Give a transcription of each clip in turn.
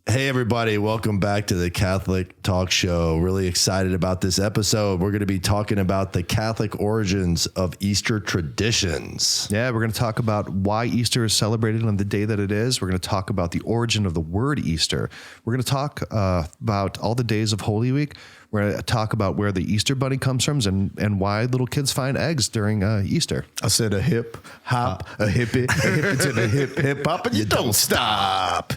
Hey, everybody. Welcome back to the Catholic Talk Show. Really excited about this episode. We're going to be talking about the Catholic origins of Easter traditions. Yeah, we're going to talk about why Easter is celebrated on the day that it is. We're going to talk about the origin of the word Easter. We're going to talk about all the days of Holy Week. We're going to talk about where the Easter bunny comes from and why little kids find eggs during Easter. I said a hip hop, a hippie to the hip hop, and you don't stop.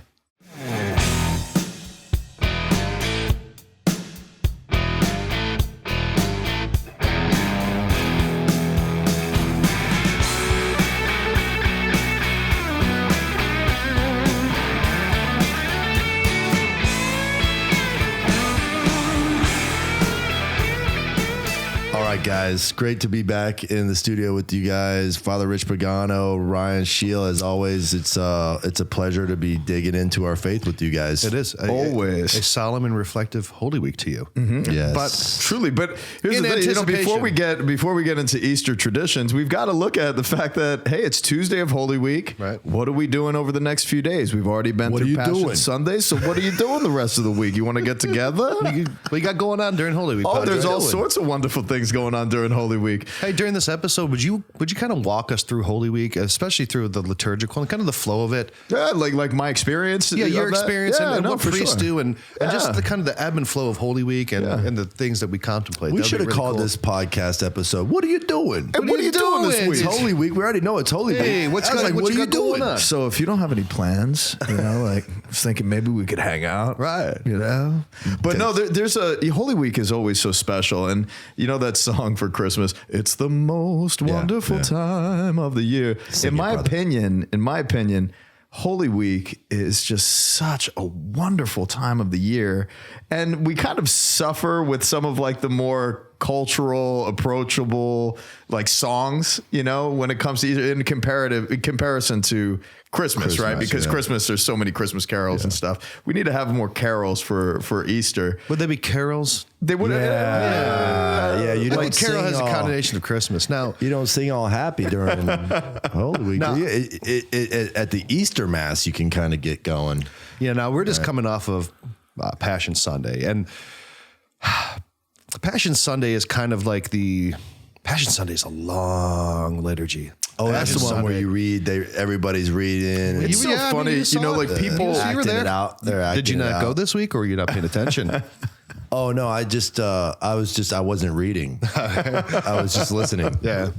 All right, guys, great to be back in the studio with you guys. Father Rich Pagano, Ryan Scheel, as always, it's a pleasure to be digging into our faith with you guys. It is Always a solemn and reflective Holy Week to you. Mm-hmm. Yes. But truly, here's In the thing, anticipation. before we get into Easter traditions, we've got to look at the fact that, hey, it's Tuesday of Holy Week. Right. What are we doing over the next few days? We've already been What are through you Passion doing? Sunday, so what are you doing the rest of the week? You want to get together? What you got going on during Holy Week? Oh, Padre? there's all sorts of wonderful things going on during Holy Week. Hey, during this episode, would you kind of walk us through Holy Week, especially through the liturgical and kind of the flow of it? Yeah, like my experience. Yeah, your of that? experience Yeah, and no, what for priests sure. do and just the kind of the ebb and flow of Holy Week and the things that we contemplate. We That'd should be have really called cool. this podcast episode, "What are you doing?" And what are you doing this It's week? Holy Week. We already know it's Holy Week. Hey, what what you are you got going doing? on? So if you don't have any plans, like I was thinking maybe we could hang out, Right. But no, there's Holy Week is always so special, and you know that song for Christmas, it's the most wonderful time of the year. Sing In it, my brother. opinion, Holy Week is just such a wonderful time of the year, and we kind of suffer with some of like the more cultural, approachable like songs, when it comes to Easter in comparison to Christmas, right? Because Christmas, there's so many Christmas carols and stuff. We need to have more carols for Easter. Would they be carols? They would. Yeah, you don't Like carol sing has a all- connotation of Christmas. Now, You don't sing all happy during Holy Week. No. do you? At the Easter Mass, you can kind of get going. now we're just coming off of Passion Sunday, and Passion Sunday is kind of like Passion Sunday is a long liturgy. Oh, that's the Passion one where Sunday. you read. Everybody's reading. It's so Yeah, I mean, funny, you saw like it. people. You were acting there. it out. They're Did you acting it not go out. this week, or were you not paying attention? Oh no, I wasn't reading. I was just listening. Yeah.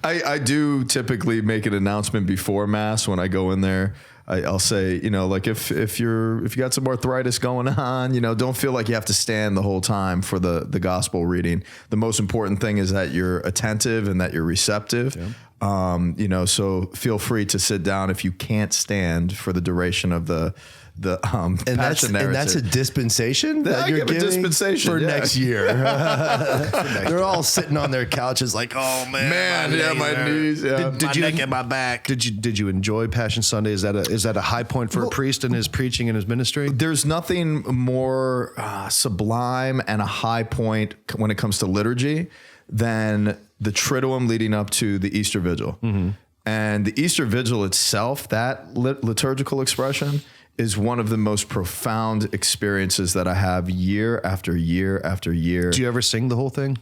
I do typically make an announcement before Mass when I go in there. I'll say, like if you got some arthritis going on, don't feel like you have to stand the whole time for the gospel reading. The most important thing is that you're attentive and that you're receptive. Yeah. So feel free to sit down if you can't stand for the duration of the And that's narrative. a dispensation that I you're give a giving dispensation, for yeah. next year. They're all sitting on their couches like, oh man, my knees. Yeah. Did you neck and my back. Did you enjoy Passion Sunday? Is that a high point for a priest in his preaching and his ministry? There's nothing more sublime and a high point when it comes to liturgy than the Triduum leading up to the Easter Vigil. Mm-hmm. And the Easter Vigil itself, that liturgical expression, is one of the most profound experiences that I have year after year after year. Do you ever sing the whole thing?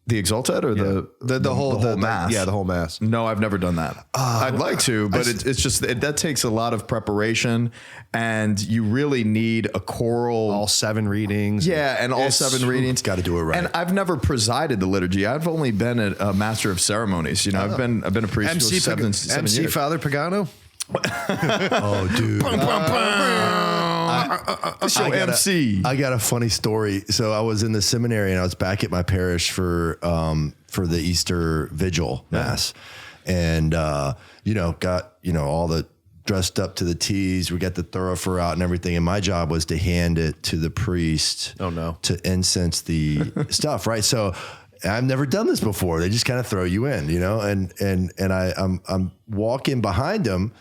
The Exultet or The whole Mass? Yeah, the whole Mass. No, I've never done that. I'd like to, but it's just that takes a lot of preparation, and you really need a choral. All 7 readings. Yeah, and all 7 readings. Got to do it right. And I've never presided the liturgy. I've only been a master of ceremonies. I've been a priest MC, for seven years. Father Pagano? Oh, dude. So MC. I got a funny story. So I was in the seminary and I was back at my parish for the Easter Vigil Mass, and got all the dressed up to the T's. We got the thurifer out and everything, and my job was to hand it to the priest. Oh no, to incense the stuff, right? So I've never done this before. They just kind of throw you in, and I'm walking behind him,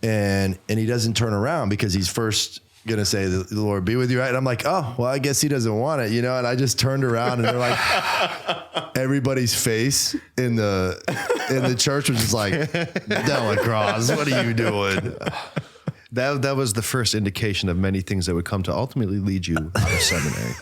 and he doesn't turn around because he's first gonna say the Lord be with you, right? And I'm like, oh well, I guess he doesn't want it, and I just turned around and they're like, everybody's face in the church was just like, Delacroix, what are you doing? That was the first indication of many things that would come to ultimately lead you out of seminary.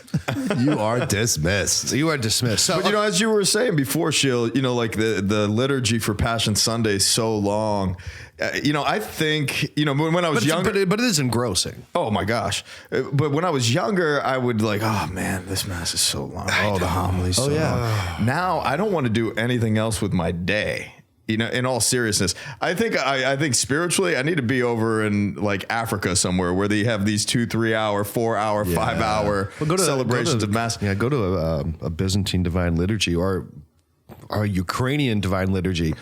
You are dismissed. You are dismissed. So, But as you were saying before, Sheil, like the liturgy for Passion Sunday is so long. I think, when I was younger, but it is engrossing. oh my gosh. But when I was younger, I would like, oh man, this mass is so long. Oh, the homilies. So long. Now I don't want to do anything else with my day. In all seriousness, I think spiritually, I need to be over in like Africa somewhere where they have these 2, 3 hour, 4 hour, 5 hour celebrations of mass. Yeah, go to a Byzantine divine liturgy or a Ukrainian divine liturgy.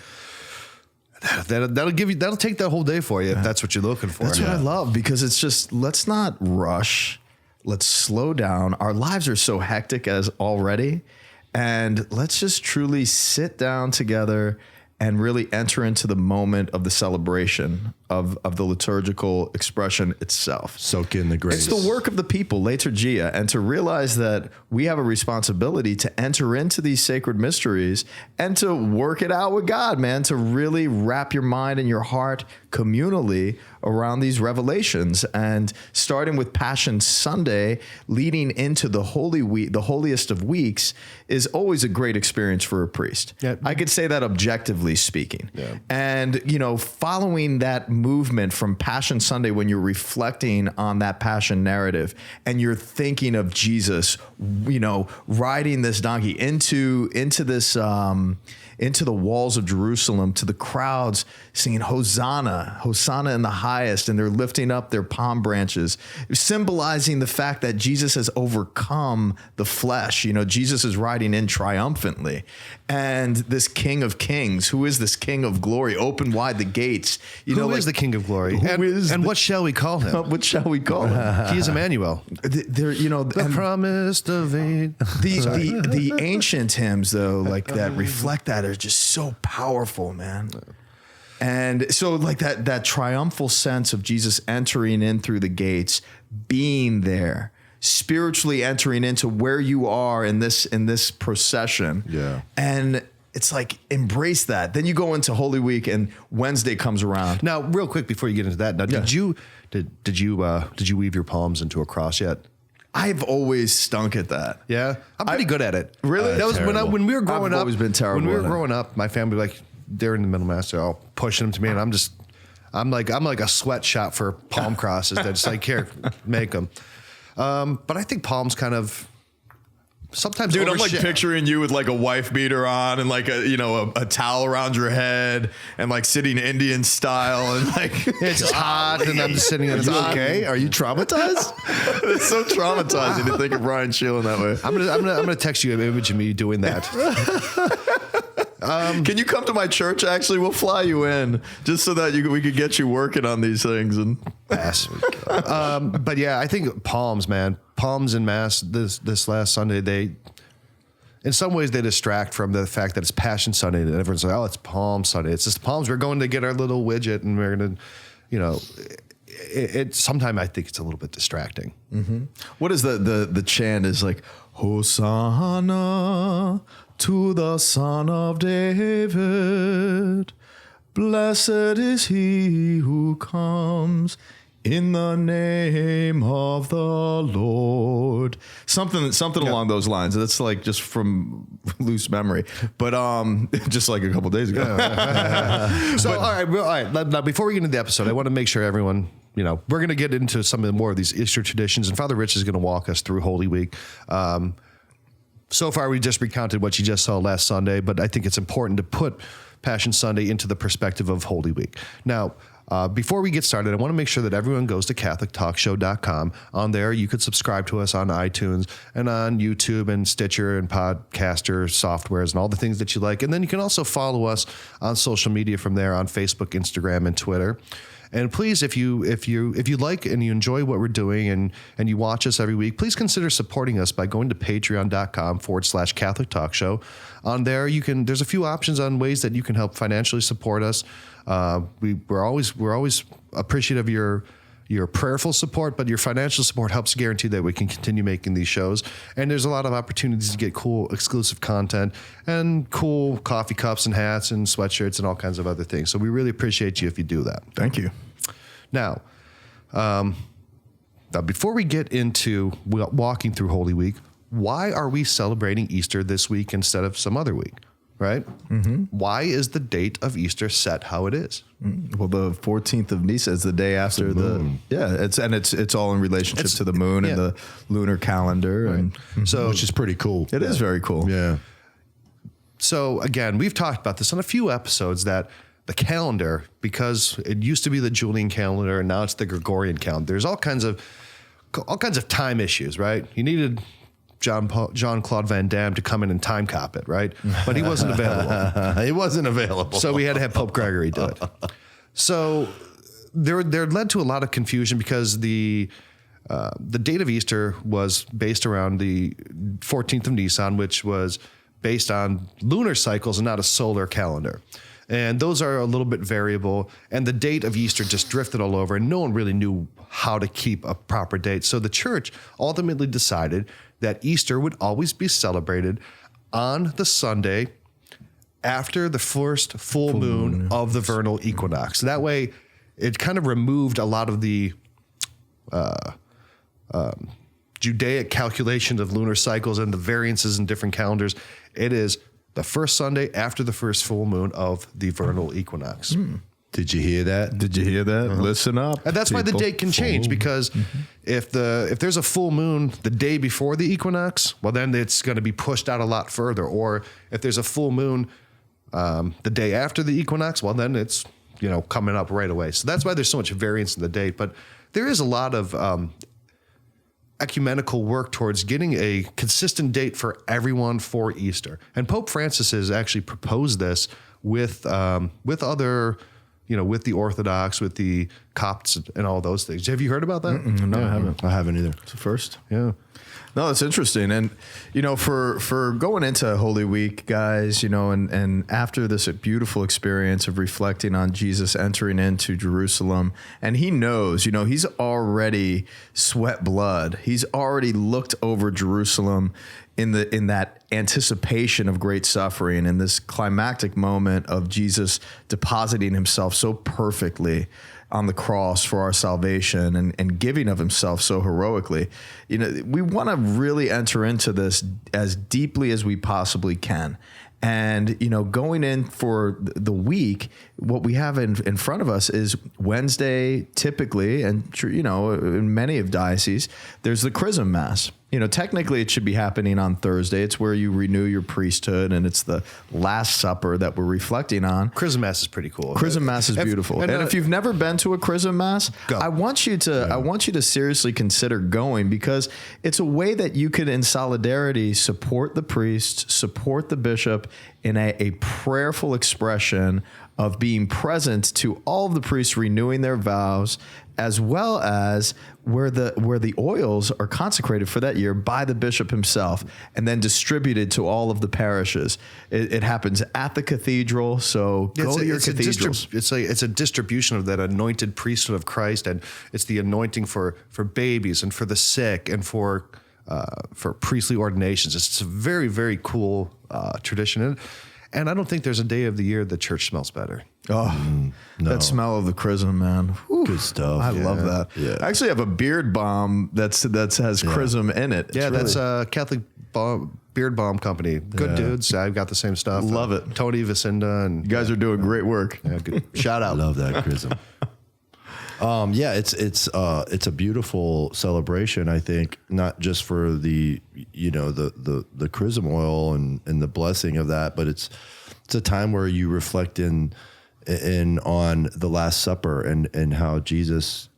That'll take that whole day for you if that's what you're looking for. That's what I love, because it's just, let's not rush. Let's slow down. Our lives are so hectic as already, and let's just truly sit down together and really enter into the moment of the celebration of the liturgical expression itself. Soak in the grace. It's the work of the people, liturgia, and to realize that we have a responsibility to enter into these sacred mysteries and to work it out with God, man, to really wrap your mind and your heart communally around these revelations. And starting with Passion Sunday, leading into the Holy Week, the holiest of weeks, is always a great experience for a priest. Yeah. I could say that objectively speaking. Yeah. And, following that movement from Passion Sunday, when you're reflecting on that passion narrative and you're thinking of Jesus, riding this donkey into this, into the walls of Jerusalem, to the crowds singing Hosanna, Hosanna in the highest, and they're lifting up their palm branches, symbolizing the fact that Jesus has overcome the flesh. Jesus is riding in triumphantly. And this King of Kings, who is this King of Glory, open wide the gates. Who is the King of Glory? And what shall we call him? What shall we call him? He is Emmanuel. The promised of it. The ancient hymns, though, like that reflect that, are just so powerful, man. And so like that triumphal sense of Jesus entering in through the gates, being there, spiritually entering into where you are in this procession. Yeah. And it's like, embrace that. Then you go into Holy Week and Wednesday comes around. Now, real quick before you get into that, did you weave your palms into a cross yet? I've always stunk at that. Yeah, I'm pretty good at it. Really? That was when we were growing up. I've always been terrible. When we were at it. growing up, my family they're in the middle mass, they're all pushing them to me, and I'm like a sweatshop for palm crosses. They're just like, here, make them. But I think palms kind of sometimes. Dude, I'm like picturing you with like a wife beater on and like a towel around your head and like sitting Indian style and like it's hot and I'm just sitting on. Is it okay? Are you traumatized? It's so traumatizing to think of Brian Sheil in that way. I'm gonna text you an image of me doing that. Can you come to my church? Actually, we'll fly you in just so that we could get you working on these things. And but yeah, I think palms in mass this last Sunday, in some ways they distract from the fact that it's Passion Sunday and everyone's like, oh, it's Palm Sunday. It's just palms. We're going to get our little widget and we're going to, sometimes I think it's a little bit distracting. Mm-hmm. What is the chant is like, Hosanna to the Son of David. Blessed is he who comes in the name of the Lord. Something along those lines. That's like just from loose memory, but just like a couple days ago. So all right. Now before we get into the episode, I want to make sure everyone, we're going to get into some of the more of these Easter traditions, and Father Rich is going to walk us through Holy Week. So far, we just recounted what you just saw last Sunday, but I think it's important to put Passion Sunday into the perspective of Holy Week. Now, before we get started, I want to make sure that everyone goes to CatholicTalkShow.com. On there, you could subscribe to us on iTunes and on YouTube and Stitcher and Podcaster softwares and all the things that you like. And then you can also follow us on social media from there on Facebook, Instagram, and Twitter. And please, if you like and you enjoy what we're doing and you watch us every week, please consider supporting us by going to patreon.com/Catholic Talk Show. On there, there's a few options on ways that you can help financially support us. We're always appreciative of your prayerful support, but your financial support helps guarantee that we can continue making these shows. And there's a lot of opportunities to get cool exclusive content and cool coffee cups and hats and sweatshirts and all kinds of other things. So we really appreciate you if you do that. Thank you. Now, Now, before we get into walking through Holy Week, why are we celebrating Easter this week instead of some other week? Right? Mm-hmm. Why is the date of Easter set how it is? Well, the 14th of Nisan is the day after it's all in relationship to the moon and the lunar calendar, right. And so which is pretty cool. It is very cool. Yeah. So again, we've talked about this on a few episodes that the calendar, because it used to be the Julian calendar and now it's the Gregorian calendar. There's all kinds of time issues, right? You needed Jean-Claude Van Damme to come in and time cop it, right? But he wasn't available. He wasn't available. So we had to have Pope Gregory do it. So there led to a lot of confusion because the date of Easter was based around the 14th of Nisan, which was based on lunar cycles and not a solar calendar. And those are a little bit variable. And the date of Easter just drifted all over and no one really knew how to keep a proper date. So the church ultimately decided that Easter would always be celebrated on the Sunday after the first full moon of the vernal equinox. That way, it kind of removed a lot of the Judaic calculations of lunar cycles and the variances in different calendars. It is the first Sunday after the first full moon of the vernal equinox. Did you hear that? Uh-huh. Listen up. And that's why the date can change, because if there's a full moon the day before the equinox, well, then it's going to be pushed out a lot further. Or if there's a full moon the day after the equinox, well, then it's coming up right away. So that's why there's so much variance in the date. But there is a lot of ecumenical work towards getting a consistent date for everyone for Easter. And Pope Francis has actually proposed this with other. With the Orthodox, with the Copts and all those things. Have you heard about that? No, I haven't. I haven't either. It's the first. Yeah. No, that's interesting. And, for going into Holy Week, guys, and after this beautiful experience of reflecting on Jesus entering into Jerusalem, and he knows, he's already sweat blood. He's already looked over Jerusalem in that anticipation of great suffering and this climactic moment of Jesus depositing himself so perfectly on the cross for our salvation and giving of himself so heroically. We want to really enter into this as deeply as we possibly can. And, going in for the week, what we have in front of us is Wednesday, typically, and, in many of dioceses, there's the Chrism Mass. Technically it should be happening on Thursday. It's where you renew your priesthood, and it's the Last Supper that we're reflecting on. Chrism Mass is pretty cool. Chrism Mass is beautiful. And if you've never been to a Chrism Mass, go. I want you to seriously consider going, because it's a way that you could, in solidarity, support the priest, support the bishop in a prayerful expression of being present to all of the priests renewing their vows, as well as where the oils are consecrated for that year by the bishop himself and then distributed to all of the parishes. It happens at the cathedral, so go to your cathedrals. It's a distribution of that anointed priesthood of Christ, and it's the anointing for babies and for the sick and for priestly ordinations. It's a very, very cool tradition. And I don't think there's a day of the year the church smells better. Oh, no. That smell of the chrism, man. Whew. Good stuff. I love that. Yeah. I actually have a beard balm that has chrism in it. Yeah, that's a Catholic beard balm company. Good dudes. I've got the same stuff. Love it. Tony Vicinda. And you guys are doing great work. Yeah, good. Shout out. Love that chrism. It's a beautiful celebration, I think, not just for the chrism oil and the blessing of that, but it's a time where you reflect in on the Last Supper and how Jesus,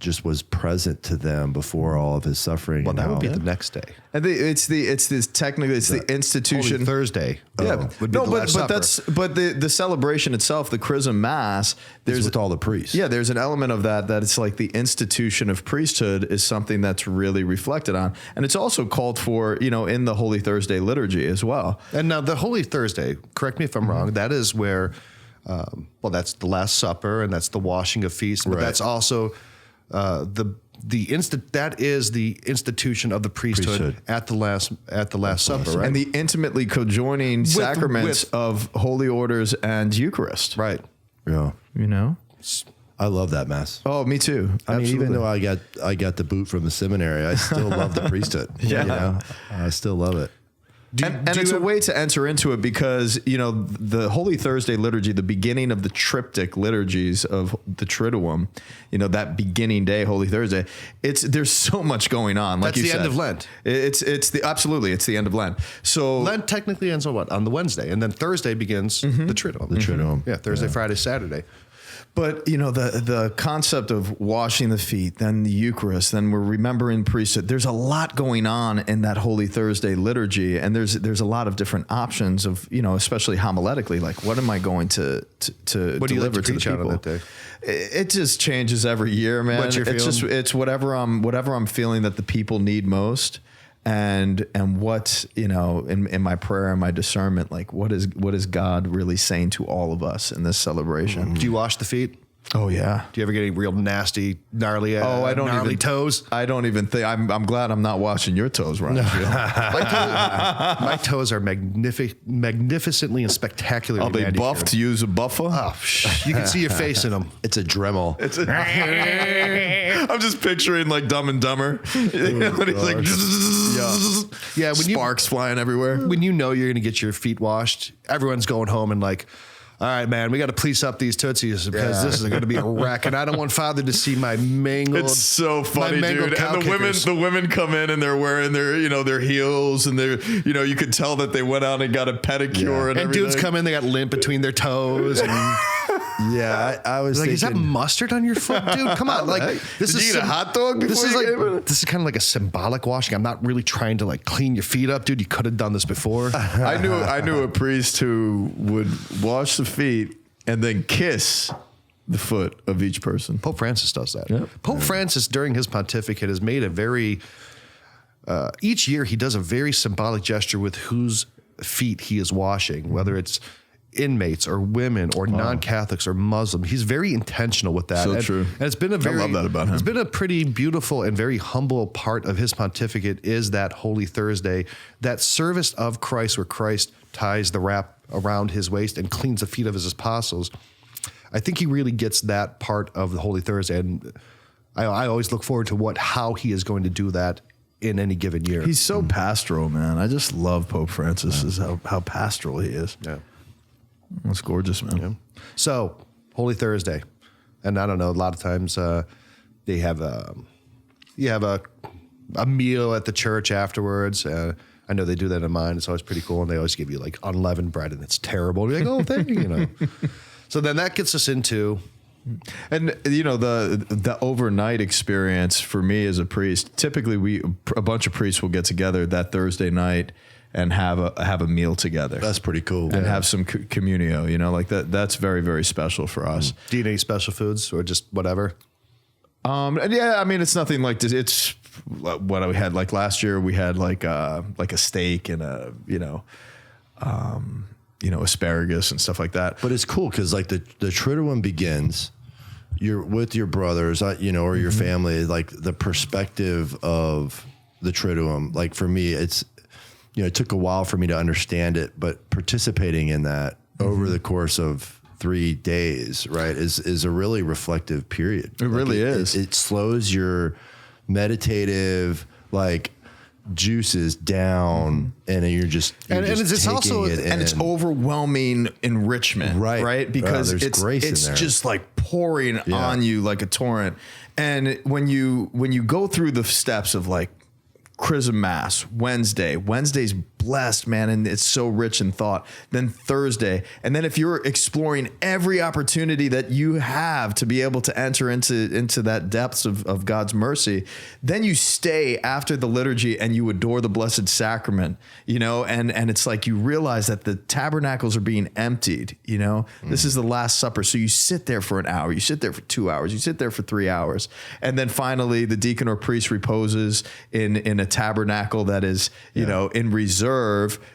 just was present to them before all of his suffering. Well, that would be the next day. And it's the institution. Holy Thursday. Yeah, would be the Last Supper. But the celebration itself, the Chrism Mass, there's with all the priests. Yeah, there's an element of that it's like the institution of priesthood is something that's really reflected on, and it's also called for, in the Holy Thursday liturgy as well. And now the Holy Thursday, correct me if I'm wrong, that is where, that's the Last Supper and that's the washing of feast, but that's also that is the institution of the priesthood. at the last supper, right? And the intimately conjoining sacraments of holy orders and Eucharist. Right. Yeah. I love that Mass. Oh, me too. I mean, even though I got the boot from the seminary, I still love the priesthood. Yeah. You know? I still love it. And it's a way to enter into it because, you know, the Holy Thursday liturgy, the beginning of the triptych liturgies of the Triduum, you know, that beginning day, Holy Thursday, there's so much going on. Like That's you the said. end of Lent. It's the end of Lent. So Lent technically ends on what? On the Wednesday. And then Thursday begins the Triduum. The Triduum. Yeah, Thursday, Friday, Saturday. But, you know, the concept of washing the feet, then the Eucharist, then we're remembering priesthood. There's a lot going on in that Holy Thursday liturgy. And there's a lot of different options of, you know, especially homiletically, like what am I going to What do you like deliver to to the preach out people? on that day? It just changes every year, man. What's your feeling? It's whatever I'm feeling that the people need most. And what, you know, in my prayer and my discernment, like what is God really saying to all of us in this celebration? Do you wash the feet? Oh yeah. Do you ever get any real nasty, gnarly, gnarly toes? I don't even think. I'm glad I'm not washing your toes, Ryan. My toes are magnificently and spectacularly Are they manicured. buffed to use a buffer? Oh, you can see your face in them. It's a Dremel. I'm just picturing like Dumb and Dumber. You know, when he's like, Yeah, when sparks flying everywhere. when you know you're going to get your feet washed, everyone's going home and like, all right, man, we got to police up these tootsies because this is going to be a wreck, and I don't want Father to see my mangled. It's so funny, mangled dude. cow And kickers. the women come in and they're wearing their, you know, their heels and they're, you know, you could tell that they went out and got a pedicure and and everything. dudes come in, they got lint between their toes, and Yeah, I was like, thinking, is that mustard on your foot, dude? Come on, like this Did is you eat a hot dog This before is you came in? like this is kind of like a symbolic washing. I'm not really trying to like clean your feet up, dude. You could have done this before. I knew a priest who would wash the feet and then kiss the foot of each person. Pope Francis does that. Yep. Pope Francis, during his pontificate, has made a very, each year he does a very symbolic gesture with whose feet he is washing, whether it's inmates or women or non-Catholics or Muslim. He's very intentional with that. So true. And it's been a very, love that about him. It's been a pretty beautiful and very humble part of his pontificate is that Holy Thursday, that service of Christ where Christ ties the wrap around his waist and cleans the feet of his apostles. I think he really gets that part of the Holy Thursday, and I always look forward to how he is going to do that in any given year. He's so pastoral, man. I just love Pope Francis, is how pastoral he is. Yeah. That's gorgeous, man. Yeah. So Holy Thursday, and I don't know. A lot of times they have you have a meal at the church afterwards. I know they do that in mine. It's always pretty cool, and they always give you like unleavened bread, and it's terrible. You're like, oh, thank you, you know. So then that gets us into, and you know, the overnight experience for me as a priest. Typically, a bunch of priests will get together that Thursday night and have a meal together. that's pretty cool. And have some communio. You know, like that. That's very, very special for us. do you need any special foods or just whatever? And yeah, I mean, it's nothing like this. It's what we had like last year. We had like a steak and asparagus and stuff like that. But it's cool because like the Triduum begins, you're with your brothers, or your family, like the perspective of the Triduum. Like for me, it's, it took a while for me to understand it, but participating in that over the course of 3 days, right, is a really reflective period. It really is. It slows your meditative, like, juices down, and you're just it's also it and it's overwhelming enrichment, right? Because there's grace in it's there. just like pouring on you like a torrent. And when you go through the steps of like Chrism Mass, Wednesday's blessed, man, and it's so rich in thought. Then Thursday, and then if you're exploring every opportunity that you have to be able to enter into that depths of God's mercy, then you stay after the liturgy and you adore the Blessed Sacrament, and it's like you realize that the tabernacles are being emptied, This is the Last Supper. So you sit there for an hour, you sit there for 2 hours, you sit there for 3 hours, and then finally the deacon or priest reposes in a tabernacle that is, in reserve,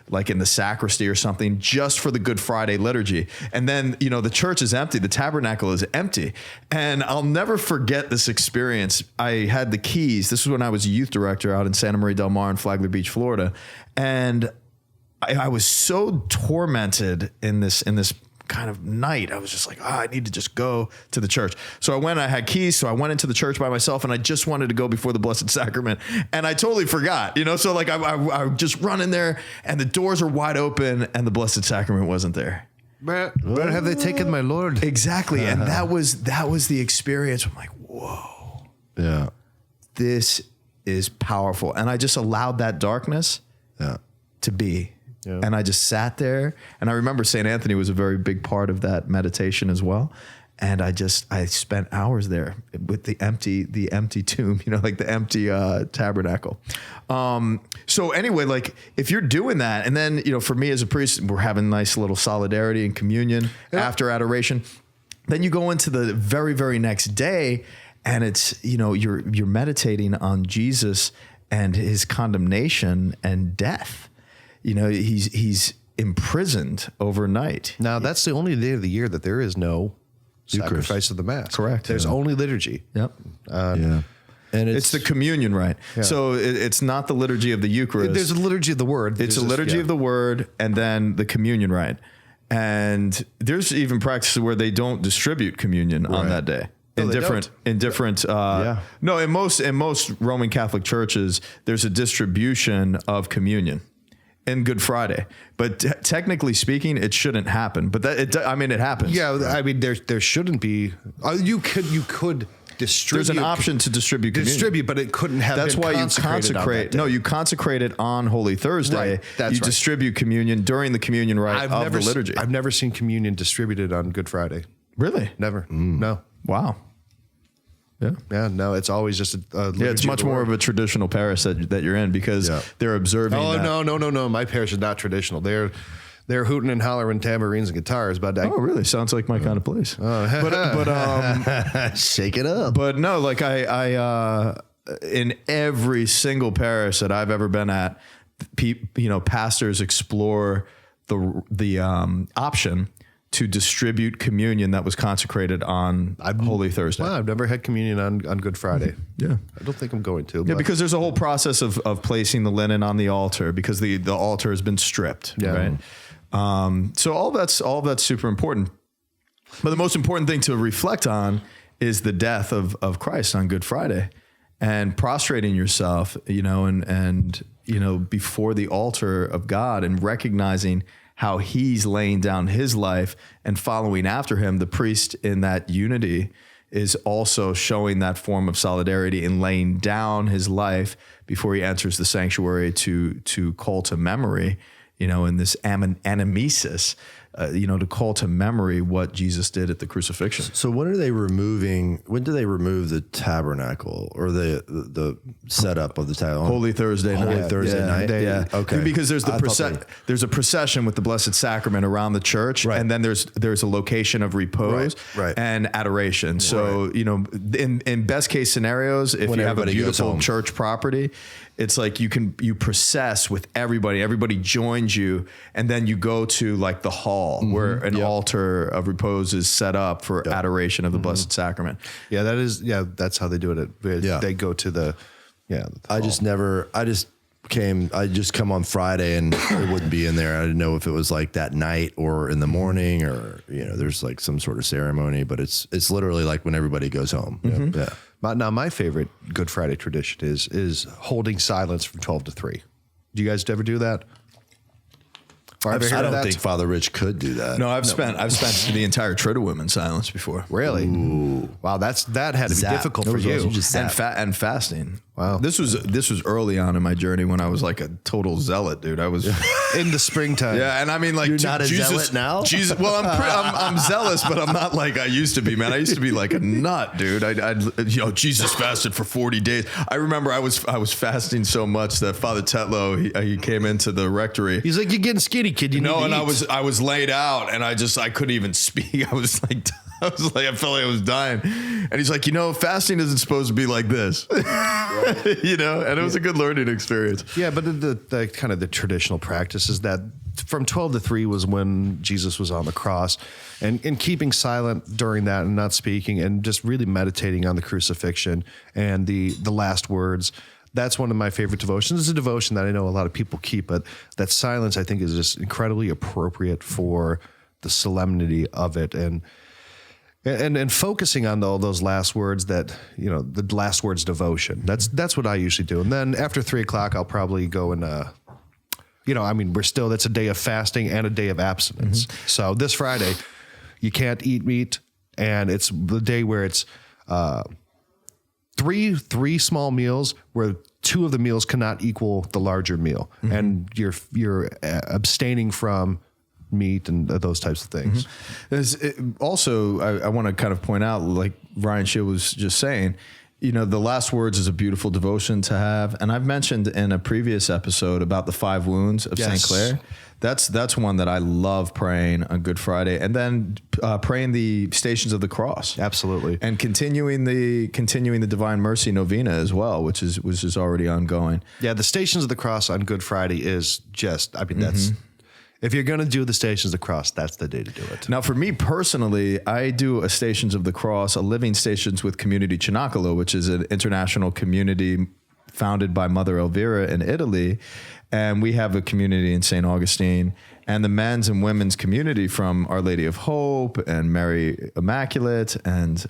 like in the sacristy or something, just for the Good Friday liturgy. And then, the church is empty. The tabernacle is empty. And I'll never forget this experience. I had the keys. This was when I was a youth director out in Santa Maria del Mar in Flagler Beach, Florida. And I was so tormented in this kind of night, I was just like, I need to just go to the church. So I went, I had keys. So I went into the church by myself, and I just wanted to go before the Blessed Sacrament. And I totally forgot, so like I just run in there, and the doors are wide open, and the Blessed Sacrament wasn't there. Where have they taken my Lord? Exactly. And that was the experience. I'm like, whoa. Yeah. This is powerful. And I just allowed that darkness to be. Yeah. And I just sat there. And I remember St. Anthony was a very big part of that meditation as well. And I spent hours there with the empty tomb, like the empty tabernacle. So anyway, like if you're doing that, and then, for me as a priest, we're having nice little solidarity and communion after adoration. Then you go into the very, very next day, and it's, you're meditating on Jesus and his condemnation and death. He's imprisoned overnight. Now that's the only day of the year that there is no sacrifice of the Mass. Correct. There's only liturgy. Yep. And it's the communion rite. Yeah. So it's not the liturgy of the Eucharist. There's a liturgy of the Word. It's a liturgy of the Word, and then the communion rite. And there's even practices where they don't distribute communion on that day. In most Roman Catholic churches, there's a distribution of communion in Good Friday, but technically speaking, it shouldn't happen. But it happens. Yeah, I mean, there shouldn't be. You could distribute. There's an option to distribute communion. But it couldn't have. That's been why you consecrated consecrate. No, you consecrate it on Holy Thursday. Right, that's you distribute communion during the communion rite of the liturgy. I've never seen communion distributed on Good Friday. Really? Never. No. Wow. Yeah. Yeah. No, it's always just a it's much more of a traditional parish that you're in because they're observing. Oh, no. My parish is not traditional. They're hooting and hollering tambourines and guitars. But oh, really? Sounds like my kind of place. But shake it up. But no, like I in every single parish that I've ever been at, pastors explore the option to distribute communion that was consecrated on Holy Thursday. Well, I've never had communion on Good Friday. Yeah. I don't think I'm going to. Yeah, because there's a whole process of placing the linen on the altar because the altar has been stripped. Yeah. Right. So all that's super important. But the most important thing to reflect on is the death of Christ on Good Friday and prostrating yourself, and before the altar of God and recognizing how he's laying down his life and following after him. The priest in that unity is also showing that form of solidarity in laying down his life before he enters the sanctuary to call to memory, in this anamnesis, to call to memory what Jesus did at the crucifixion. So when do they remove the tabernacle or the setup of the tabernacle? Holy Thursday night. Thursday night. Yeah. Okay. Because there's there's a procession with the Blessed Sacrament around the church, and then there's a location of repose and adoration. So in best case scenarios, if you have a beautiful church property, it's like you process with everybody. Everybody joins you, and then you go to like the hall where an altar of repose is set up for adoration of the Blessed Sacrament. Yeah, that's how they do it. They go to the I just come on Friday and it wouldn't be in there. I didn't know if it was like that night or in the morning or there's like some sort of ceremony, but it's literally like when everybody goes home. Mm-hmm. Yeah. Now my favorite Good Friday tradition is holding silence from 12 to 3. Do you guys ever do that? I don't think Father Rich could do that. No, I've spent the entire Triduum in silence before. Really? Ooh. Wow, that had to be difficult for you. And fasting. Wow. This was early on in my journey when I was like a total zealot, dude. I was in the springtime. Yeah, and I mean, like, you're not a zealot now. Jesus, well, I'm zealous, but I'm not like I used to be, man. I used to be like a nut, dude. Jesus fasted for 40 days. I remember I was fasting so much that Father Tetlow he came into the rectory. He's like, "You're getting skinny, kid. You need to eat." I was laid out, and I couldn't even speak. I felt like I was dying. And he's like, fasting isn't supposed to be like this. And it was a good learning experience. Yeah, but the kind of the traditional practice is that from 12 to 3 was when Jesus was on the cross, and keeping silent during that and not speaking and just really meditating on the crucifixion and the last words. That's one of my favorite devotions. It's a devotion that I know a lot of people keep, but that silence I think is just incredibly appropriate for the solemnity of it, and focusing on all those last words that, the last words devotion. That's what I usually do. And then after 3:00, I'll probably go and, that's a day of fasting and a day of abstinence. So this Friday, you can't eat meat, and it's the day where it's three small meals where 2 of the meals cannot equal the larger meal, and you're abstaining from meat and those types of things. Also, I want to kind of point out, like Ryan Shea was just saying, the last words is a beautiful devotion to have. And I've mentioned in a previous episode about the 5 wounds of St. Clair. That's one that I love praying on Good Friday, and then praying the Stations of the Cross. Absolutely. And continuing the Divine Mercy Novena as well, which is already ongoing. Yeah. The Stations of the Cross on Good Friday is just, that's, if you're going to do the Stations of the Cross, that's the day to do it. Now, for me personally, I do a Stations of the Cross, a Living Stations with Community Cenacolo, which is an international community founded by Mother Elvira in Italy. And we have a community in St. Augustine, and the men's and women's community from Our Lady of Hope and Mary Immaculate and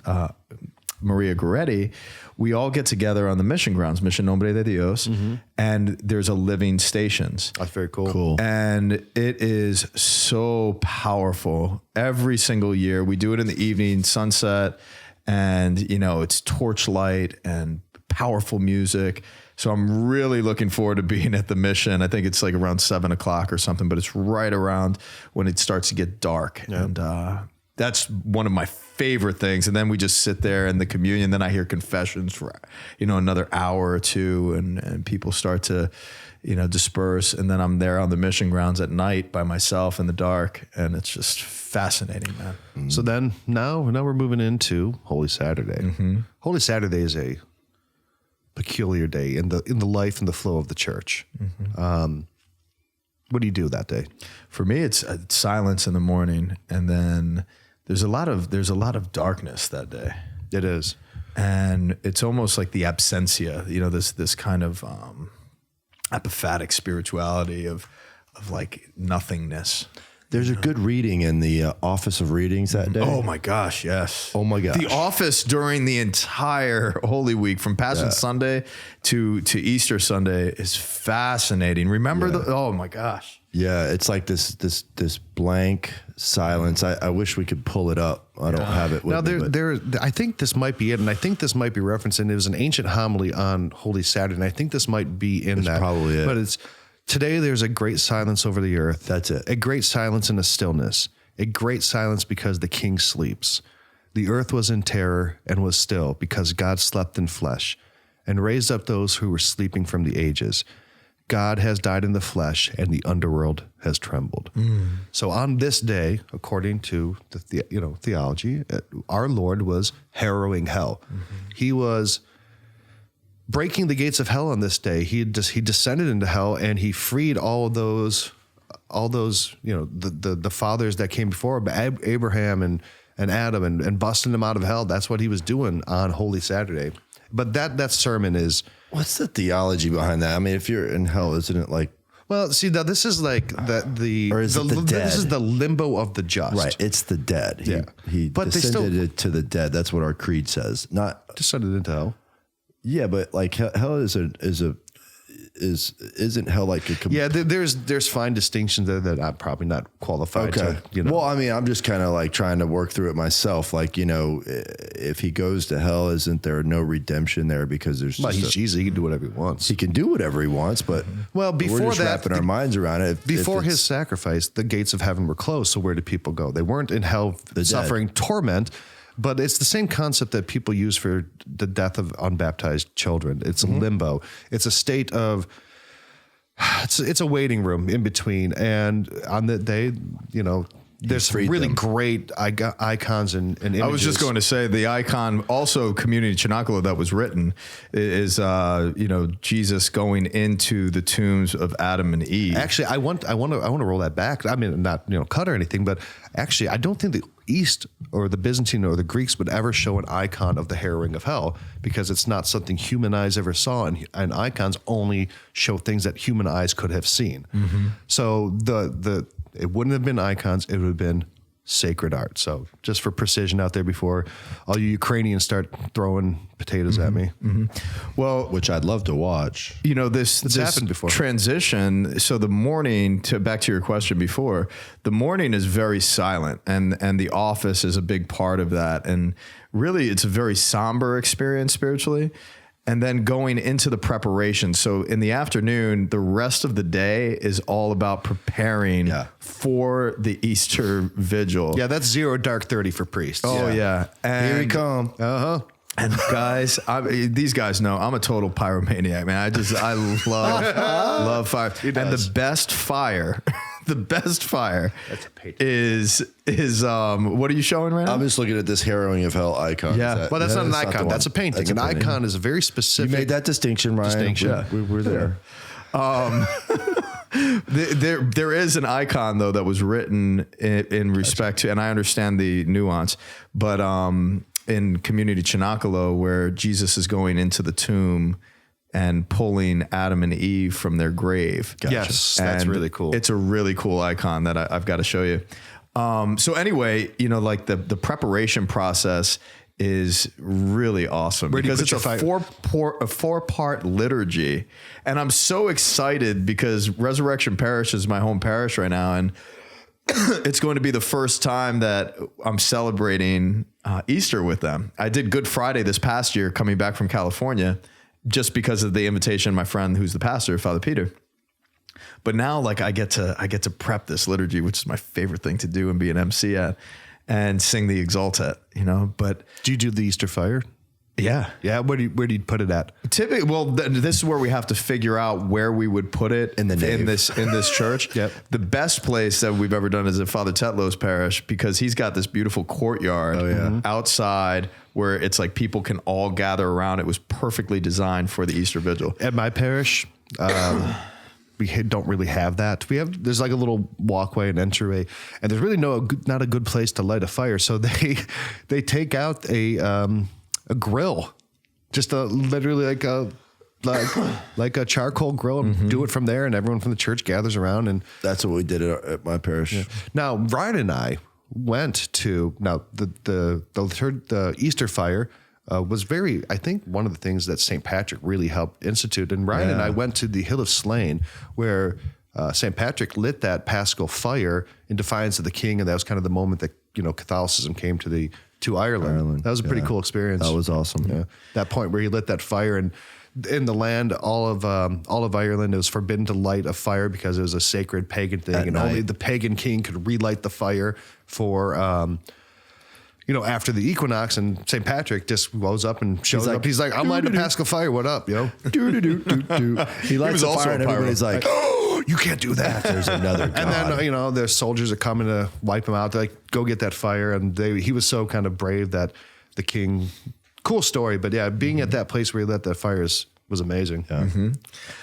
Maria Goretti. We all get together on the mission grounds, Mission Nombre de Dios, and there's a Living Stations. That's very cool. And it is so powerful. Every single year, we do it in the evening, sunset, and it's torchlight and powerful music. So I'm really looking forward to being at the mission. I think it's like around 7:00 or something, but it's right around when it starts to get dark. Yeah. And that's one of my favorite things. And then we just sit there in the communion. Then I hear confessions for, another hour or two, and people start to, disperse. And then I'm there on the mission grounds at night by myself in the dark. And it's just fascinating, man. So then now we're moving into Holy Saturday. Holy Saturday is a peculiar day in the life and the flow of the church. What do you do that day? For me, it's silence in the morning, and then there's a lot of darkness that day. It is, and it's almost like the absentia. This kind of apophatic spirituality of like nothingness. There's a good reading in the Office of Readings that day. Oh my gosh, yes. Oh my gosh. The office during the entire Holy Week, from Passion Sunday to Easter Sunday, is fascinating. Remember oh my gosh. Yeah, it's like this blank silence. I wish we could pull it up. I don't have it with me. I think this might be it, and I think this might be referencing. It was an ancient homily on Holy Saturday, and I think this might be in that. Probably it. But it's today. There's a great silence over the earth. That's it. A great silence and a stillness. A great silence because the King sleeps. The earth was in terror and was still because God slept in flesh and raised up those who were sleeping from the ages. God has died in the flesh, and the underworld has trembled. So on this day, according to the theology, our Lord was harrowing hell. He was breaking the gates of hell on this day. He descended into hell, and he freed all those the fathers that came before him, Abraham and Adam, and busting them out of hell. That's what he was doing on Holy Saturday. But that sermon is. What's the theology behind that? I mean, if you're in hell, isn't it like? Well, see, now this is like the or is it the dead? This is the limbo of the just. Right, it's the dead. He but descended to the dead. That's what our creed says. Not descended into hell. Yeah, but like hell isn't hell like a there's fine distinctions there that I'm probably not qualified to. Well, I mean, I'm just kind of like trying to work through it myself. Like, if he goes to hell, isn't there no redemption there because there's he's Jesus, he can do whatever he wants. He can do whatever he wants, but before we're just wrapping our minds around it. Before his sacrifice, the gates of heaven were closed. So where did people go? They weren't in hell suffering torment. But it's the same concept that people use for the death of unbaptized children. It's a limbo. It's a state of, it's a waiting room in between. And on that day, there's really great icons and images. I was just going to say the icon, also Community Cenacolo that was written is, Jesus going into the tombs of Adam and Eve. Actually, I want to roll that back. I mean, not cut or anything, but actually, I don't think the East or the Byzantine or the Greeks would ever show an icon of the harrowing of hell because it's not something human eyes ever saw, and icons only show things that human eyes could have seen. So it wouldn't have been icons; it would have been sacred art. So just for precision out there before all you Ukrainians start throwing potatoes at me. Well, which I'd love to watch. you know, this happened before. transition. So the morning, back to your question before, the morning is very silent, and the office is a big part of that. And really, it's a very somber experience spiritually. And then going into the preparation. So in the afternoon, the rest of the day is all about preparing for the Easter vigil. Yeah, that's 0 dark 30 for priests. Oh yeah. And Here we come. And guys, these guys know I'm a total pyromaniac, man. I love fire. And the best fire, is what are you showing right now? I'm just looking at this harrowing of hell icon. Yeah. Well, that's not an icon. That's a painting. An icon is a very specific. You made that distinction, Ryan. We're there. There is an icon though that was written in respect to, and I understand the nuance, but in Community Chinakalo, where Jesus is going into the tomb and pulling Adam and Eve from their grave. Yes, that's And really cool. It's a really cool icon that I've got to show you. So anyway, you know, like the preparation process is really awesome because it's a four-part liturgy. And I'm so excited because Resurrection Parish is my home parish right now. And it's going to be the first time that I'm celebrating Easter with them. I did Good Friday this past year coming back from California just because of the invitation of my friend who's the pastor, Father Peter. But now like I get to prep this liturgy, which is my favorite thing to do and be an MC at, and sing the Exultet, you know. But do you do the Easter fire? Yeah. Where do you put it at? Typically, well, this is where we have to figure out where we would put it in this church. Yep. The best place that we've ever done is at Father Tetlow's parish because he's got this beautiful courtyard outside where it's like people can all gather around. It was perfectly designed for the Easter Vigil. At my parish, we don't really have that. There's like a little walkway and entryway, and there's really not a good place to light a fire. So they take out a grill, just literally like a charcoal grill, and do it from there, and everyone from the church gathers around, and That's what we did at my parish. yeah. Now Ryan and I went to the Easter fire. Was I think one of the things that St. Patrick really helped institute. And Ryan and I went to the Hill of Slain where St. Patrick lit that Paschal fire in defiance of the king. And that was kind of the moment that, Catholicism came to Ireland. That was a pretty cool experience. That was awesome. Yeah. That point where he lit that fire, and in the land, all of Ireland, it was forbidden to light a fire because it was a sacred pagan thing. And only the pagan king could relight the fire for, after the equinox, and St. Patrick just rose up and showed up. He's like, I'm lighting a Paschal fire. What up, yo? He lights the fire and everybody's like, oh, you can't do that. there's another God. And then, the soldiers are coming to wipe him out. They're like, go get that fire. And he was so kind of brave that the king, cool story. But yeah, being at that place where he lit that fire was amazing. Yeah.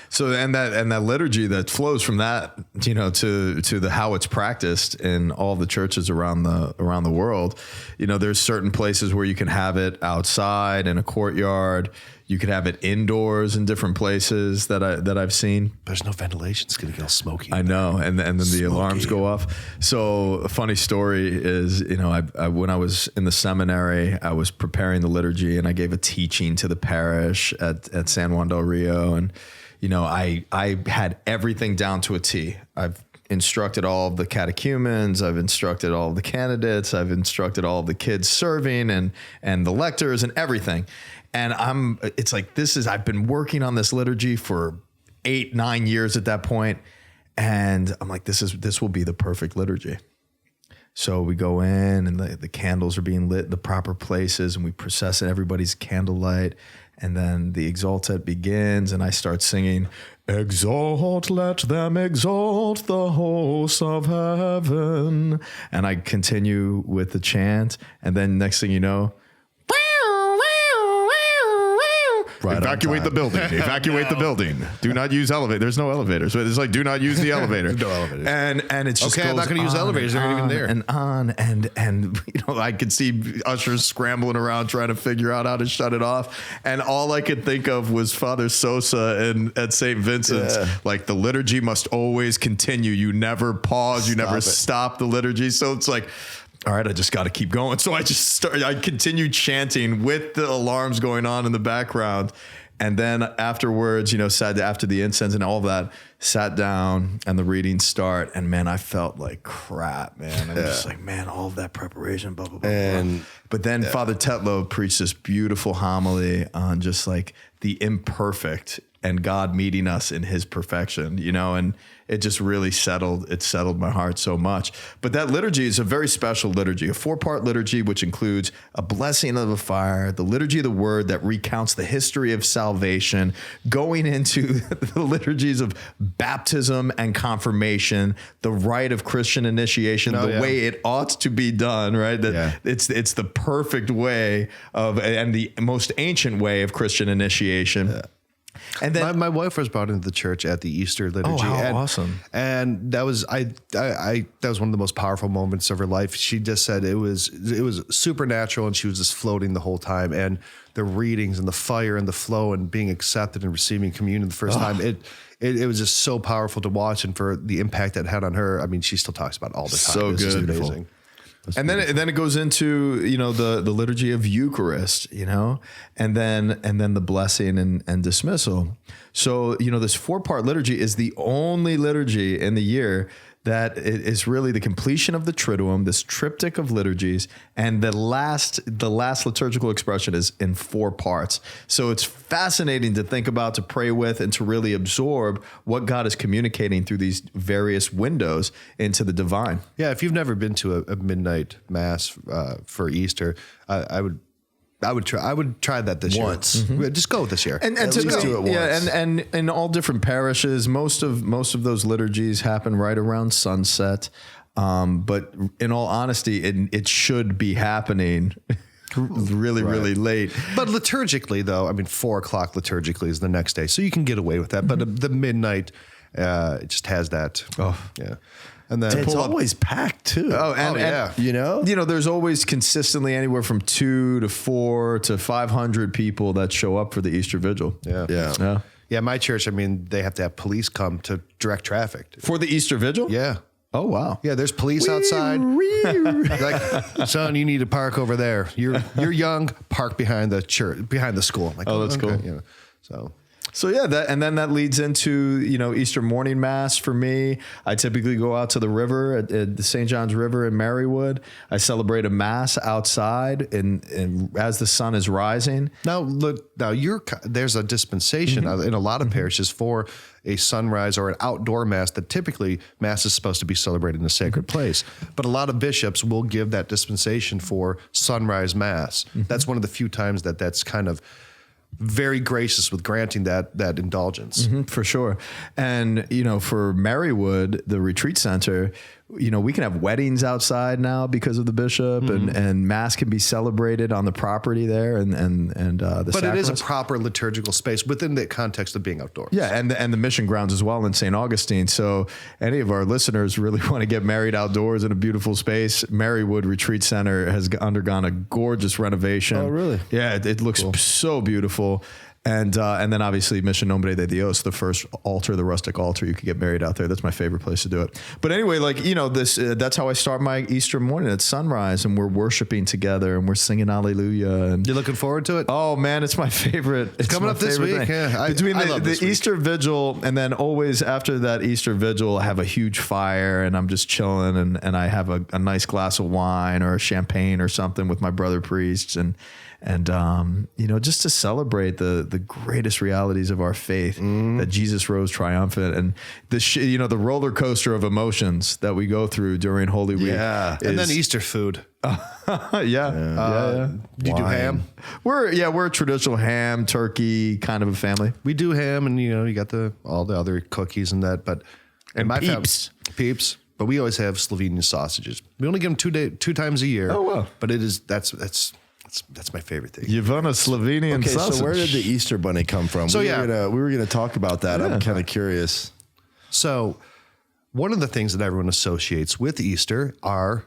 So and that liturgy that flows from that, to the how it's practiced in all the churches around the world. There's certain places where you can have it outside in a courtyard. You could have it indoors in different places that I've seen. There's no ventilation. It's going to get all smoky. I know. And then the alarms go off. So a funny story is, I when I was in the seminary, I was preparing the liturgy and I gave a teaching to the parish at San Juan del Rio. And, I had everything down to a T. I've instructed all of the catechumens. I've instructed all of the candidates. I've instructed all of the kids serving and the lectors and everything. And I've been working on this liturgy for 8-9 years at that point. And I'm like, this will be the perfect liturgy. So we go in and the candles are being lit in the proper places and we process in everybody's candlelight. And then the Exultet begins and I start singing, exalt, let them exalt the hosts of heaven. And I continue with the chant. And then next thing you know, evacuate the building. Evacuate the building. Do not use elevator. There's no elevators. So it's like, do not use the elevator. No elevators. And it's just okay. I'm not going to use elevators. They're not even there. And on and I could see ushers scrambling around trying to figure out how to shut it off. And all I could think of was Father Sosa at St. Vincent's. Yeah. Like the liturgy must always continue. You never pause. You never stop the liturgy. So it's like, all right, I just got to keep going. So I continued chanting with the alarms going on in the background. And then afterwards, after the incense and all of that, sat down and the readings start. And man, I felt like crap, man. I'm just like, man, all of that preparation, blah, blah, blah, blah. But then Father Tetlow preached this beautiful homily on just like the imperfect and God meeting us in his perfection, and it just really settled my heart so much. But that liturgy is a very special liturgy, a 4-part liturgy, which includes a blessing of the fire, the liturgy of the word that recounts the history of salvation, going into the liturgies of baptism and confirmation, the rite of Christian initiation, way it ought to be done, right? It's the perfect way and the most ancient way of Christian initiation. Yeah. And then my wife was brought into the church at the Easter liturgy. Oh, how awesome! And that was that was one of the most powerful moments of her life. She just said it was supernatural, and she was just floating the whole time. And the readings and the fire and the flow and being accepted and receiving communion the first time. It was just so powerful to watch, and for the impact that had on her. I mean, she still talks about it all the time. So good, amazing. And then it goes into the liturgy of Eucharist, and then the blessing and dismissal. So this 4-part liturgy is the only liturgy in the year that is really the completion of the Triduum, this triptych of liturgies, and the last liturgical expression is in 4 parts. So it's fascinating to think about, to pray with, and to really absorb what God is communicating through these various windows into the divine. Yeah, if you've never been to a midnight mass for Easter, I would try that this year. Mm-hmm. Just go this year. And to do it once. Yeah, and in all different parishes, most of those liturgies happen right around sunset. But in all honesty, it should be happening really late. But liturgically, though, 4 o'clock liturgically is the next day, so you can get away with that. Mm-hmm. But the midnight, it just has that. Oh, yeah. And then it's always packed too. And there's always consistently anywhere from 2 to 4 to 500 people that show up for the Easter Vigil. Yeah. My church, they have to have police come to direct traffic for the Easter Vigil. Yeah. Oh wow. Yeah, there's police outside. Like, son, you need to park over there. You're young. Park behind the church, behind the school. Like, that's cool. So yeah, that leads into Easter morning mass for me. I typically go out to the river at the St. John's River in Marywood. I celebrate a mass outside, and as the sun is rising. Now there's a dispensation in a lot of parishes for a sunrise or an outdoor mass that typically mass is supposed to be celebrated in a sacred place. But a lot of bishops will give that dispensation for sunrise mass. That's one of the few times that's kind of very gracious with granting that indulgence. For sure. And, for Marywood, the retreat center, we can have weddings outside now because of the bishop, and mass can be celebrated on the property there and the But sacraments. It is a proper liturgical space within the context of being outdoors. Yeah, and the mission grounds as well in St. Augustine. So any of our listeners really want to get married outdoors in a beautiful space, Marywood Retreat Center has undergone a gorgeous renovation. Oh, really? Yeah, it looks so beautiful. And then obviously Mission Nombre de Dios, the first altar, the rustic altar. You could get married out there. That's my favorite place to do it. But anyway, that's how I start my Easter morning at sunrise, and we're worshiping together and we're singing Hallelujah. And you're looking forward to it? Oh man, it's my favorite. It's coming up this week. Yeah, Between the Easter Vigil and then always after that Easter Vigil, I have a huge fire and I'm just chilling and I have a nice glass of wine or a champagne or something with my brother priests and just to celebrate the greatest realities of our faith, that Jesus rose triumphant, and the roller coaster of emotions that we go through during Holy Week. Yeah, and then Easter food. Yeah. Do you do ham? We're a traditional ham, turkey kind of a family. We do ham, and you got all the other cookies and that, but my peeps. But we always have Slovenian sausages. We only get them 2 times a year. Oh wow! But that's my favorite thing. You've on a Slovenian sausage. So where did the Easter bunny come from? So we were gonna talk about that. I'm kind of curious. So one of the things that everyone associates with Easter are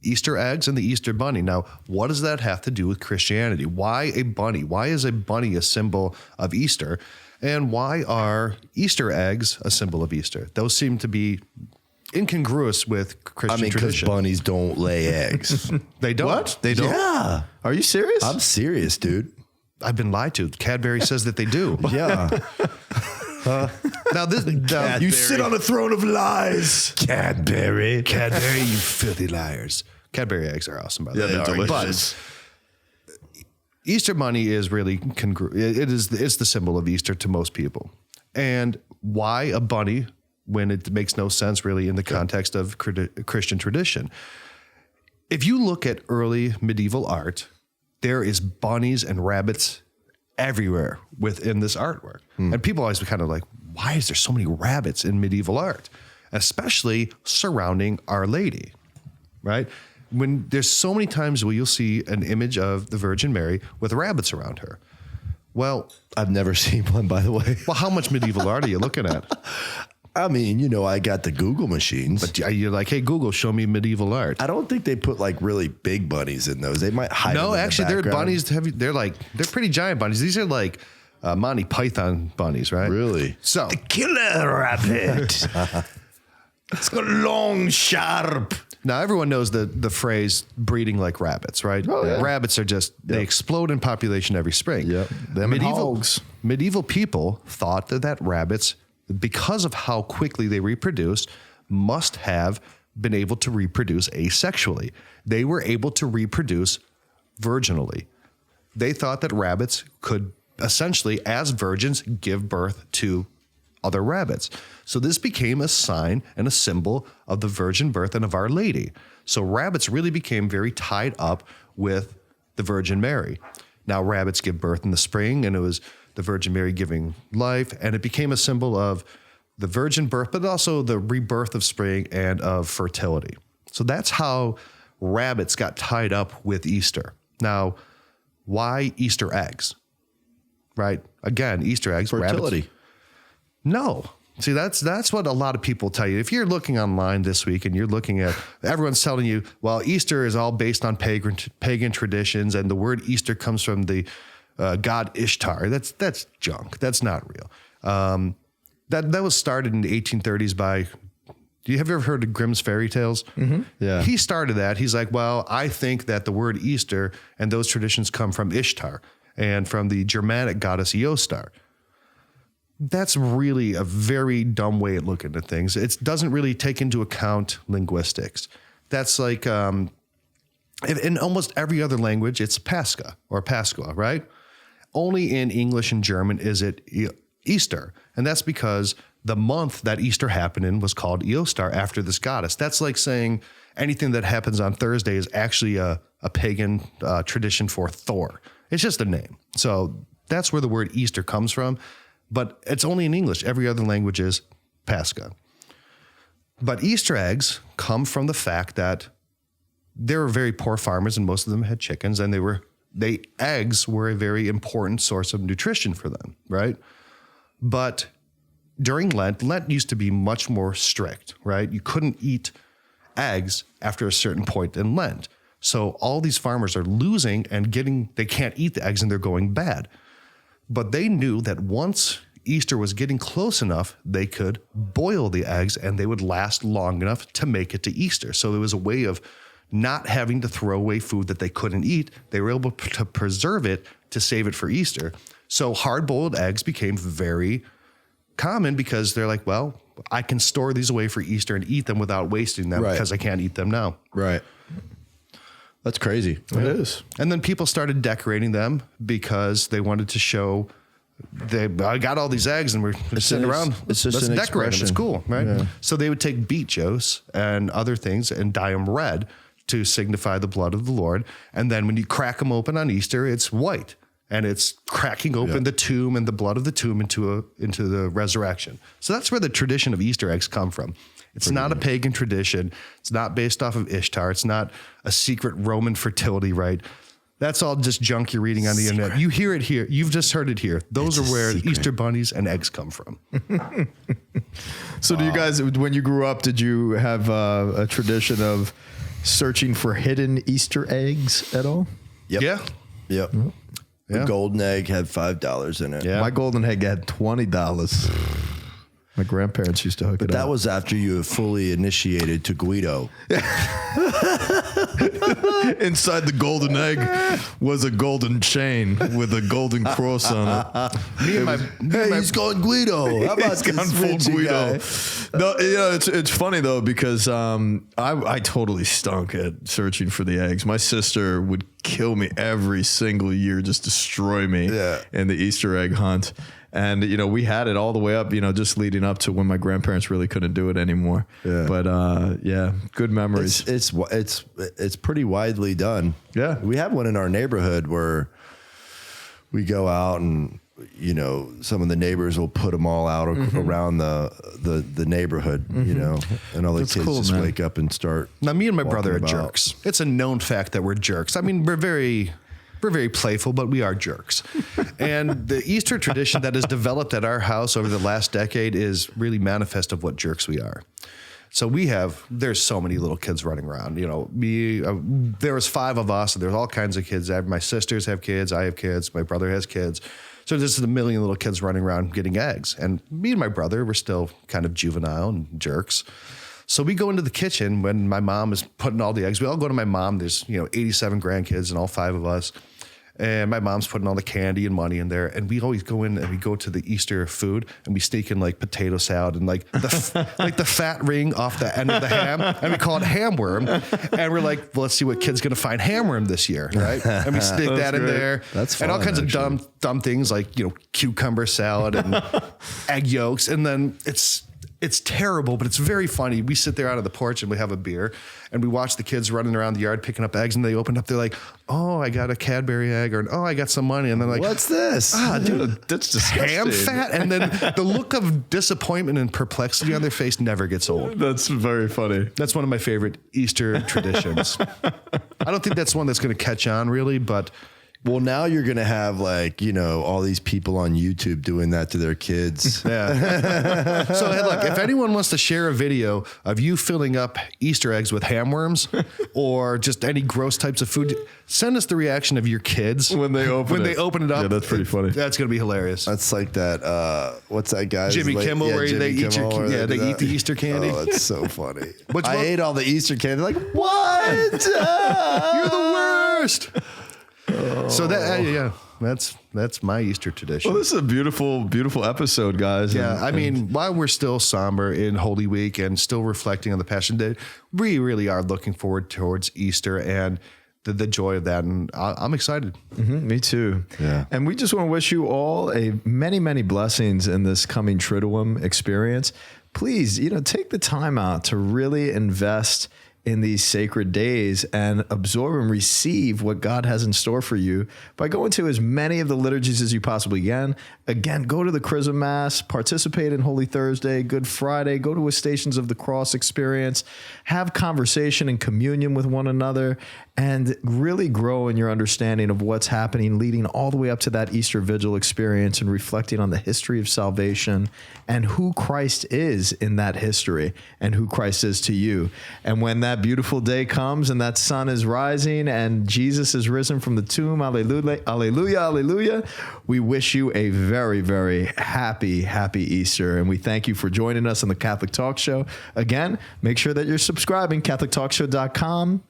Easter eggs and the Easter bunny. Now, what does that have to do with Christianity? Why a bunny? Why is a bunny a symbol of Easter? And why are Easter eggs a symbol of Easter? Those seem to be incongruous with Christian because tradition. bunnies don't lay eggs. They don't. What? They don't. Yeah. Are you serious? I'm serious, dude. I've been lied to. Cadbury says that they do. Yeah. Now this, You sit on a throne of lies. Cadbury, you filthy liars. Cadbury eggs are awesome, by the way. they're delicious. But Easter Bunny is really it's the symbol of Easter to most people. And why a bunny when it makes no sense really in the context of Christian tradition? If you look at early medieval art, there is bunnies and rabbits everywhere within this artwork. And people always be kind of like, why is there so many rabbits in medieval art? Especially surrounding Our Lady, right? When there's so many times where you'll see an image of the Virgin Mary with rabbits around her. Well, I've never seen one, by the way. well, how much medieval art are you looking at? I mean, I got the Google machines. But you're like, hey, Google, show me medieval art. I don't think they put like really big bunnies in those. They might hide. No, them in actually, the they're background. bunnies. They're pretty giant bunnies. These are like Monty Python bunnies, right? Really? So Killer rabbit. It's got long, sharp. now everyone knows the phrase breeding like rabbits, right? Oh, yeah. Rabbits are just, they explode in population every spring. Yep. Them and hogs. Medieval people thought that rabbits, because of how quickly they reproduced, must have been able to reproduce asexually. They were able to reproduce virginally. They thought that rabbits could essentially, as virgins, give birth to other rabbits. So this became a sign and a symbol of the virgin birth and of Our Lady. So rabbits really became very tied up with the Virgin Mary. Now rabbits give birth in the spring, and it was the Virgin Mary giving life, and it became a symbol of the virgin birth, but also the rebirth of spring and of fertility. So that's how rabbits got tied up with Easter. Now, why Easter eggs? Right? Again, Easter eggs. Fertility. Rabbits. No. See, that's what a lot of people tell you. If you're looking online this week and you're looking at, everyone's telling you, well, Easter is all based on pagan traditions, and the word Easter comes from the god Ishtar. That's junk. That's not real. That was started in the 1830s by, have you ever heard of Grimm's fairy tales? Mm-hmm. Yeah. He started that. He's like, well, I think that the word Easter and those traditions come from Ishtar and from the Germanic goddess Eostar. That's really a very dumb way of looking at things. It doesn't really take into account linguistics. That's like, in almost every other language, it's Pascha or Pascua, right? Only in English and German is it Easter. And that's because the month that Easter happened in was called Eostar after this goddess. That's like saying anything that happens on Thursday is actually a pagan tradition for Thor. It's just a name. So that's where the word Easter comes from. But it's only in English. Every other language is Pascha. But Easter eggs come from the fact that they were very poor farmers, and most of them had chickens, and eggs were a very important source of nutrition for them, right? But during Lent used to be much more strict, right? You couldn't eat eggs after a certain point in Lent. So all these farmers are losing and they can't eat the eggs, and they're going bad. But they knew that once Easter was getting close enough, they could boil the eggs and they would last long enough to make it to Easter. So it was a way of not having to throw away food that they couldn't eat. They were able to preserve it to save it for Easter. So hard-boiled eggs became very common because they're like, well, I can store these away for Easter and eat them without wasting them because I can't eat them now. Right. That's crazy. It is. And then people started decorating them because they wanted to show I got all these eggs and we're sitting around. It's just let's an decorate them. It's expression. cool, right? Yeah. So they would take beet juice and other things and dye them red to signify the blood of the Lord. And then when you crack them open on Easter, it's white. And it's cracking open the tomb and the blood of the tomb into the resurrection. So that's where the tradition of Easter eggs come from. It's not a pagan tradition. It's not based off of Ishtar. It's not a secret Roman fertility rite. That's all just junk you're reading on the internet. You hear it here. You've just heard it here. Those are where Easter bunnies and eggs come from. So do you guys, when you grew up, did you have a tradition of searching for hidden Easter eggs at all? Yep. Yeah. Yep. The golden egg had $5 in it. Yeah. My golden egg had $20. My grandparents used to hook it up. That was after you had fully initiated to Guido. Inside the golden egg was a golden chain with a golden cross on it. He's going Guido. How about He's gone this full Richie Guido. guy? No, it's funny though because I totally stunk at searching for the eggs. My sister would kill me every single year, just destroy me in the Easter egg hunt. And, we had it all the way up, just leading up to when my grandparents really couldn't do it anymore. Yeah. But, good memories. It's pretty widely done. Yeah. We have one in our neighborhood where we go out and, some of the neighbors will put them all out around the neighborhood, and all the kids just wake up and start. Now, me and my brother are jerks. It's a known fact that we're jerks. I mean, we're very playful, but we are jerks. And the Easter tradition that has developed at our house over the last decade is really manifest of what jerks we are. So there's so many little kids running around, there was 5 of us, and there's all kinds of kids. My sisters have kids, I have kids, my brother has kids. So there's just a million little kids running around getting eggs. And me and my brother, we're still kind of juvenile and jerks. So we go into the kitchen when my mom is putting all the eggs. We all go to my mom. There's, 87 grandkids and all 5 of us. And my mom's putting all the candy and money in there. And we always go in and we go to the Easter food and we sneak in like potato salad and like the fat ring off the end of the ham. And we call it hamworm. And we're like, well, let's see what kid's going to find hamworm this year. Right. And we stick that in there. That's fun, and all kinds of dumb things like, cucumber salad and egg yolks. And then it's terrible, but it's very funny. We sit there out on the porch and we have a beer and we watch the kids running around the yard picking up eggs, and they open up, they're like, oh, I got a Cadbury egg, or oh, I got some money. And they're like, what's this? Dude, that's disgusting. Ham fat. And then the look of disappointment and perplexity on their face never gets old. That's very funny. That's one of my favorite Easter traditions. I don't think that's one that's going to catch on really, but well, now you're going to have all these people on YouTube doing that to their kids. Yeah. So hey, look, if anyone wants to share a video of you filling up Easter eggs with hamworms or just any gross types of food, send us the reaction of your kids when they open it up. Yeah, that's pretty funny. That's going to be hilarious. That's like that. What's that guy? Jimmy Kimmel, where they eat the Easter candy. Oh, that's so funny. I ate all the Easter candy. Like, what? You're the worst. So that's my Easter tradition. Well, this is a beautiful, beautiful episode, guys. Yeah, I mean, while we're still somber in Holy Week and still reflecting on the Passion Day, we really are looking forward towards Easter and the joy of that, and I'm excited. Mm-hmm, me too. Yeah, and we just want to wish you all many, many blessings in this coming Triduum experience. Please, take the time out to really invest in these sacred days and absorb and receive what God has in store for you by going to as many of the liturgies as you possibly can. Again, go to the Chrism Mass, participate in Holy Thursday, Good Friday, go to a Stations of the Cross experience, have conversation and communion with one another, and really grow in your understanding of what's happening, leading all the way up to that Easter Vigil experience and reflecting on the history of salvation and who Christ is in that history and who Christ is to you. And when that beautiful day comes and that sun is rising and Jesus is risen from the tomb, alleluia, alleluia, alleluia, we wish you a very, very happy, happy Easter. And we thank you for joining us on the Catholic Talk Show. Again, make sure that you're subscribing, CatholicTalkShow.com,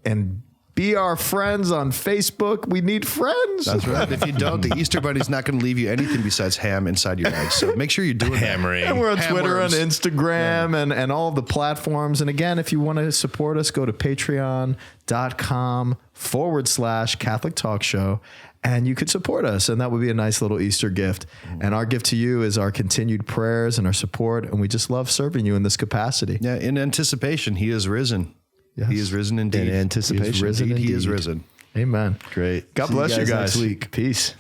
and be our friends on Facebook. We need friends. That's right. If you don't, the Easter Bunny's not going to leave you anything besides ham inside your eggs. So make sure you're doing hammering. And we're on Twitter and Instagram and all the platforms. And again, if you want to support us, go to patreon.com/Catholic Talk Show. And you could support us, and that would be a nice little Easter gift. And our gift to you is our continued prayers and our support. And we just love serving you in this capacity. Yeah, in anticipation, he is risen. Yes. He is risen indeed. In anticipation, he is risen. Amen. Great. God bless you guys. Next week. Peace.